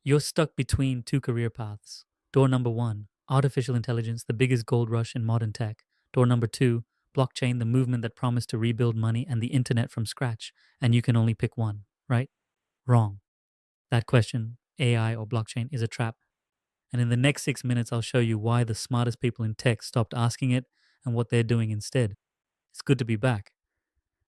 You're stuck between two career paths. Door number one, artificial intelligence, the biggest gold rush in modern tech. Door number two, blockchain, the movement that promised to rebuild money and the internet from scratch. And you can only pick one, right? Wrong. That question, AI or blockchain, is a trap. And in the next 6 minutes, I'll show you why the smartest people in tech stopped asking it and what they're doing instead. It's good to be back.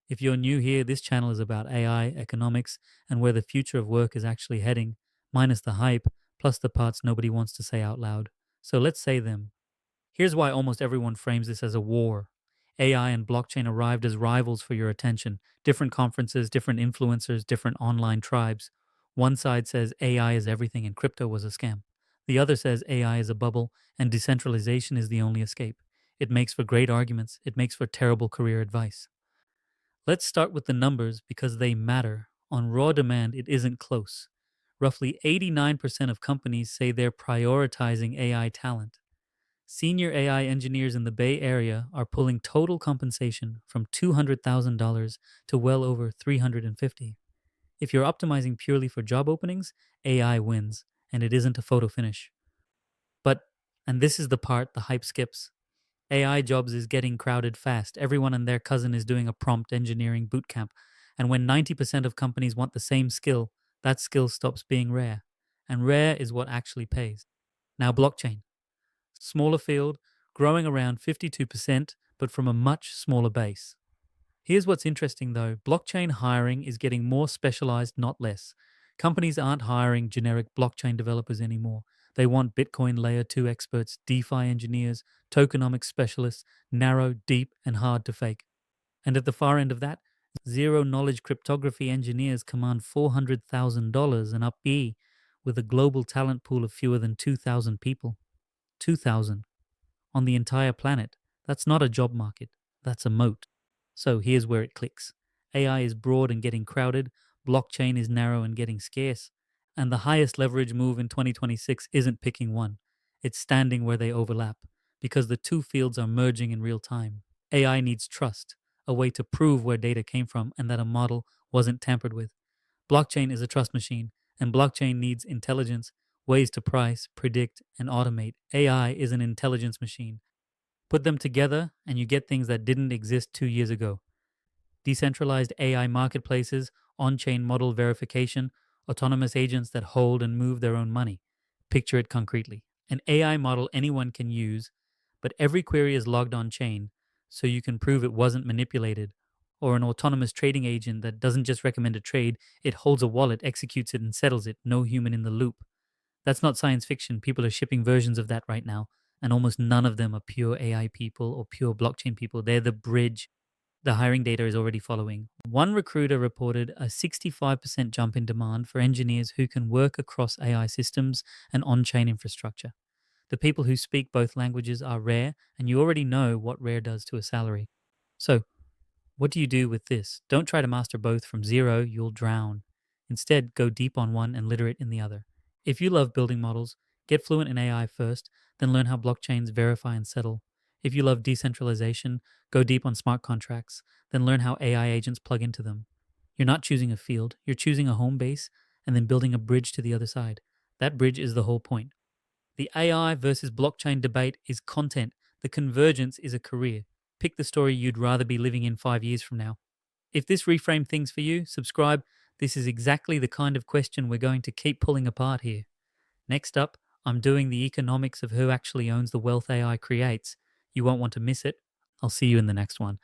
If you're new here, this channel is about AI, economics, and where the future of work is actually heading, minus the hype, plus the parts nobody wants to say out loud. So let's say them. Here's why almost everyone frames this as a war. AI and blockchain arrived as rivals for your attention. Different conferences, different influencers, different online tribes. One side says AI is everything and crypto was a scam. The other says AI is a bubble and decentralization is the only escape. It makes for great arguments. It makes for terrible career advice. Let's start with the numbers because they matter. On raw demand, it isn't close. Roughly 89% of companies say they're prioritizing AI talent. Senior AI engineers in the Bay Area are pulling total compensation from $200,000 to well over $350,000. If you're optimizing purely for job openings, AI wins, and it isn't a photo finish. But, and this is the part the hype skips, AI jobs is getting crowded fast. Everyone and their cousin is doing a prompt engineering bootcamp. And when 90% of companies want the same skill, that skill stops being rare. And rare is what actually pays. Now, blockchain. Smaller field, growing around 52%, but from a much smaller base. Here's what's interesting though, blockchain hiring is getting more specialized, not less. Companies aren't hiring generic blockchain developers anymore. They want Bitcoin layer 2 experts, DeFi engineers, tokenomics specialists, narrow, deep, and hard to fake. And at the far end of that, zero knowledge cryptography engineers command $400,000 and up E with a global talent pool of fewer than 2,000 people. 2,000 on the entire planet. That's not a job market, that's a moat. So here's where it clicks. AI is broad and getting crowded, blockchain is narrow and getting scarce, and the highest leverage move in 2026 isn't picking one, it's standing where they overlap, because the two fields are merging in real time. AI needs trust, a way to prove where data came from and that a model wasn't tampered with. Blockchain is a trust machine, and blockchain needs intelligence, ways to price, predict, and automate. AI is an intelligence machine. Put them together, and you get things that didn't exist 2 years ago. Decentralized AI marketplaces, on chain model verification, autonomous agents that hold and move their own money. Picture it concretely. An AI model anyone can use, but every query is logged on chain, so you can prove it wasn't manipulated. Or an autonomous trading agent that doesn't just recommend a trade, it holds a wallet, executes it, and settles it, no human in the loop. That's not science fiction. People are shipping versions of that right now, and almost none of them are pure AI people or pure blockchain people. They're the bridge the hiring data is already following. One recruiter reported a 65% jump in demand for engineers who can work across AI systems and on chain infrastructure. The people who speak both languages are rare, and you already know what rare does to a salary. So, what do you do with this? Don't try to master both from zero, you'll drown. Instead, go deep on one and literate in the other. If you love building models, get fluent in AI first, then learn how blockchains verify and settle. If you love decentralization, go deep on smart contracts, then learn how AI agents plug into them. You're not choosing a field, you're choosing a home base and then building a bridge to the other side. That bridge is the whole point. The AI versus blockchain debate is content, the convergence is a career. Pick the story you'd rather be living in 5 years from now. If this reframed things for you, subscribe. This is exactly the kind of question we're going to keep pulling apart here. Next up, I'm doing the economics of who actually owns the wealth AI creates. You won't want to miss it. I'll see you in the next one.